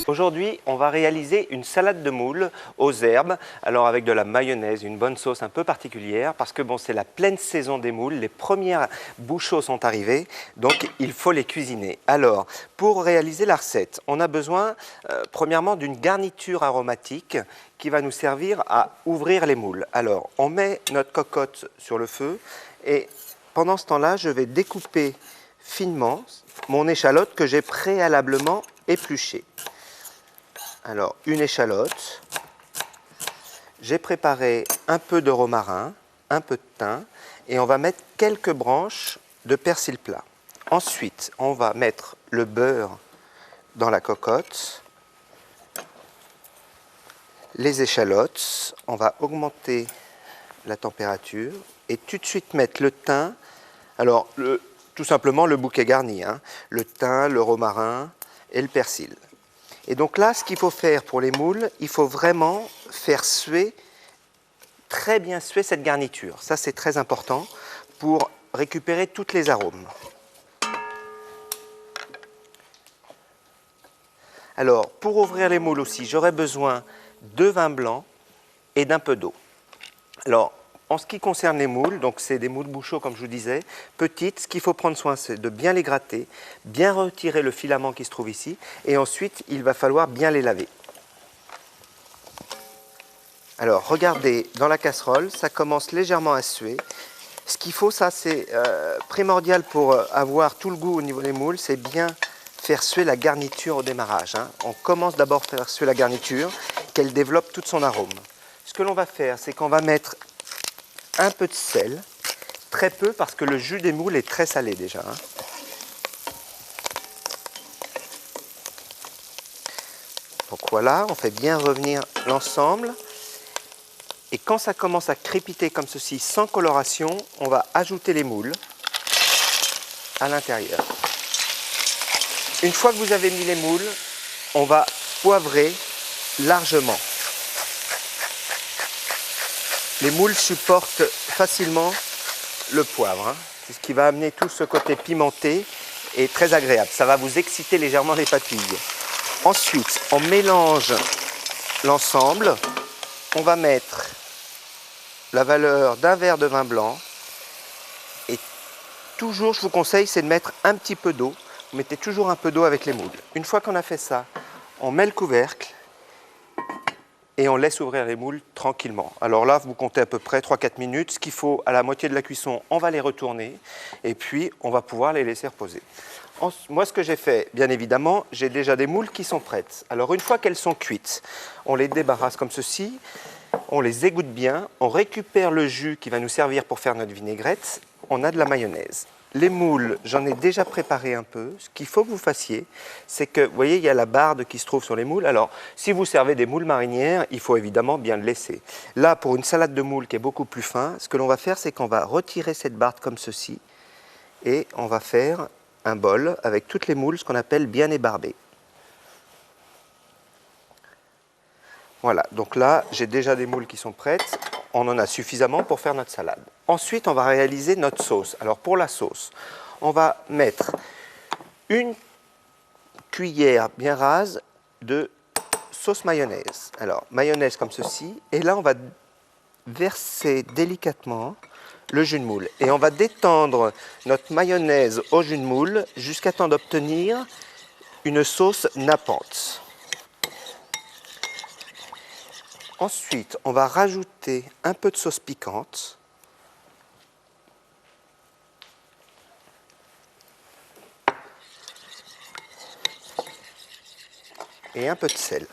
Aujourd'hui, on va réaliser une salade de moules aux herbes, alors avec de la mayonnaise, une bonne sauce un peu particulière, parce que bon, c'est la pleine saison des moules, les premières bouchons sont arrivés, donc il faut les cuisiner. Alors, pour réaliser la recette, on a besoin premièrement d'une garniture aromatique qui va nous servir à ouvrir les moules. Alors, on met notre cocotte sur le feu et pendant ce temps-là, je vais découper finement mon échalote que j'ai préalablement épluchée. Alors, une échalote, j'ai préparé un peu de romarin, un peu de thym et on va mettre quelques branches de persil plat. Ensuite, on va mettre le beurre dans la cocotte, les échalotes, on va augmenter la température et tout de suite mettre le thym. Alors, tout simplement le bouquet garni, hein, le thym, le romarin et le persil. Et donc là, ce qu'il faut faire pour les moules, il faut vraiment faire suer, très bien suer cette garniture. Ça, c'est très important pour récupérer tous les arômes. Alors, pour ouvrir les moules aussi, j'aurai besoin de vin blanc et d'un peu d'eau. Alors, en ce qui concerne les moules, donc c'est des moules bouchons comme je vous disais, petites, ce qu'il faut prendre soin c'est de bien les gratter, bien retirer le filament qui se trouve ici et ensuite il va falloir bien les laver. Alors regardez, dans la casserole, ça commence légèrement à suer. Ce qu'il faut, ça c'est primordial pour avoir tout le goût au niveau des moules, c'est bien faire suer la garniture au démarrage, hein. On commence d'abord à faire suer la garniture, qu'elle développe tout son arôme. Ce que l'on va faire, c'est qu'on va mettre un peu de sel, très peu parce que le jus des moules est très salé déjà, hein. Donc voilà, on fait bien revenir l'ensemble. Et quand ça commence à crépiter comme ceci, sans coloration, on va ajouter les moules à l'intérieur. Une fois que vous avez mis les moules, on va poivrer largement. Les moules supportent facilement le poivre, hein. C'est ce qui va amener tout ce côté pimenté et très agréable. Ça va vous exciter légèrement les papilles. Ensuite, on mélange l'ensemble. On va mettre la valeur d'un verre de vin blanc. Et toujours, je vous conseille, c'est de mettre un petit peu d'eau. Vous mettez toujours un peu d'eau avec les moules. Une fois qu'on a fait ça, on met le couvercle. Et on laisse ouvrir les moules tranquillement. Alors là, vous comptez à peu près 3-4 minutes. Ce qu'il faut, à la moitié de la cuisson, on va les retourner. Et puis, on va pouvoir les laisser reposer. Moi, ce que j'ai fait, bien évidemment, j'ai déjà des moules qui sont prêtes. Alors, une fois qu'elles sont cuites, on les débarrasse comme ceci. On les égoutte bien. On récupère le jus qui va nous servir pour faire notre vinaigrette. On a de la mayonnaise. Les moules, j'en ai déjà préparé un peu. Ce qu'il faut que vous fassiez, c'est que, vous voyez, il y a la barde qui se trouve sur les moules. Alors, si vous servez des moules marinières, il faut évidemment bien le laisser. Là, pour une salade de moules qui est beaucoup plus fin, ce que l'on va faire, c'est qu'on va retirer cette barde comme ceci et on va faire un bol avec toutes les moules, ce qu'on appelle bien ébarbées. Voilà, donc là, j'ai déjà des moules qui sont prêtes. On en a suffisamment pour faire notre salade. Ensuite, on va réaliser notre sauce. Alors, pour la sauce, on va mettre une cuillère bien rase de sauce mayonnaise. Alors, mayonnaise comme ceci. Et là, on va verser délicatement le jus de moule. Et on va détendre notre mayonnaise au jus de moule jusqu'à temps d'obtenir une sauce nappante. Ensuite, on va rajouter un peu de sauce piquante. Et un peu de sel.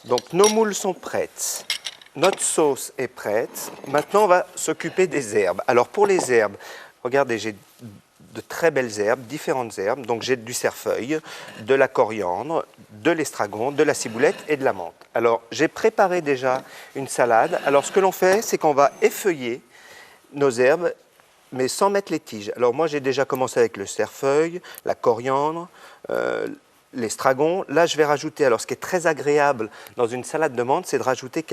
Donc nos moules sont prêtes. Notre sauce est prête. Maintenant, on va s'occuper des herbes. Alors pour les herbes, regardez, j'ai de très belles herbes, différentes herbes. Donc j'ai du cerfeuil, de la coriandre, de l'estragon, de la ciboulette et de la menthe. Alors j'ai préparé déjà une salade. Alors ce que l'on fait, c'est qu'on va effeuiller nos herbes, mais sans mettre les tiges. Alors moi j'ai déjà commencé avec le cerfeuil, la coriandre, l'estragon. Là je vais rajouter, alors ce qui est très agréable dans une salade de menthe, c'est de rajouter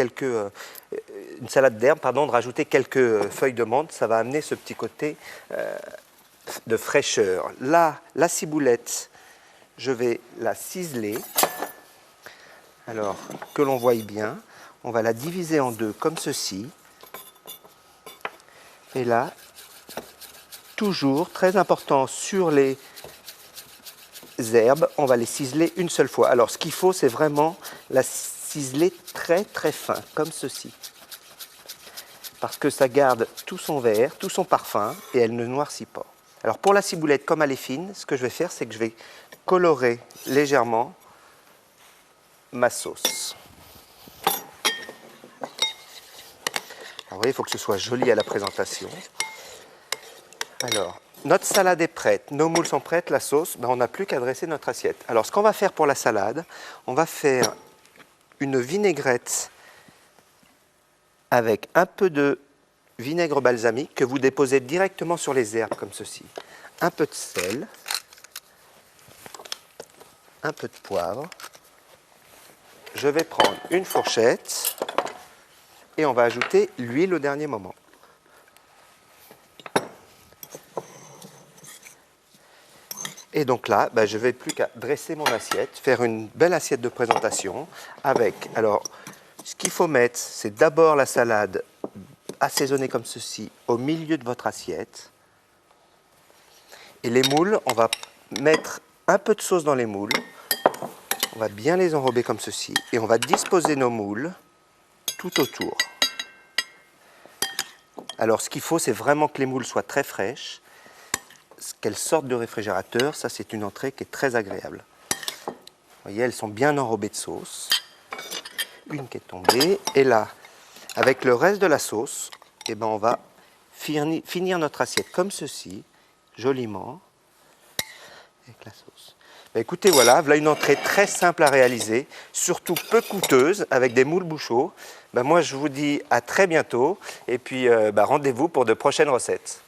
une salade d'herbes, pardon, de rajouter quelques feuilles de menthe. Ça va amener ce petit côté de fraîcheur. Là, la ciboulette, je vais la ciseler. Alors, que l'on voie bien, on va la diviser en deux comme ceci. Et là, toujours, très important, sur les herbes, on va les ciseler une seule fois. Alors, ce qu'il faut, c'est vraiment la ciseler très très fin, comme ceci. Parce que ça garde tout son vert, tout son parfum, et elle ne noircit pas. Alors, pour la ciboulette, comme elle est fine, ce que je vais faire, c'est que je vais colorer légèrement ma sauce. Alors, vous voyez, il faut que ce soit joli à la présentation. Alors, notre salade est prête, nos moules sont prêtes, la sauce, on n'a plus qu'à dresser notre assiette. Alors, ce qu'on va faire pour la salade, on va faire une vinaigrette avec un peu de vinaigre balsamique que vous déposez directement sur les herbes comme ceci. Un peu de sel, un peu de poivre. Je vais prendre une fourchette et on va ajouter l'huile au dernier moment. Et donc là, je ne vais plus qu'à dresser mon assiette, faire une belle assiette de présentation avec, alors, ce qu'il faut mettre, c'est d'abord la salade assaisonnée comme ceci au milieu de votre assiette. Et les moules, on va mettre un peu de sauce dans les moules. On va bien les enrober comme ceci. Et on va disposer nos moules tout autour. Alors, ce qu'il faut, c'est vraiment que les moules soient très fraîches, qu'elles sortent du réfrigérateur. Ça, c'est une entrée qui est très agréable. Vous voyez, elles sont bien enrobées de sauce. Une qui est tombée. Et là, avec le reste de la sauce, on va finir notre assiette comme ceci, joliment, avec la sauce. Écoutez, voilà une entrée très simple à réaliser, surtout peu coûteuse, avec des moules Bouchot. Moi, je vous dis à très bientôt, et puis rendez-vous pour de prochaines recettes.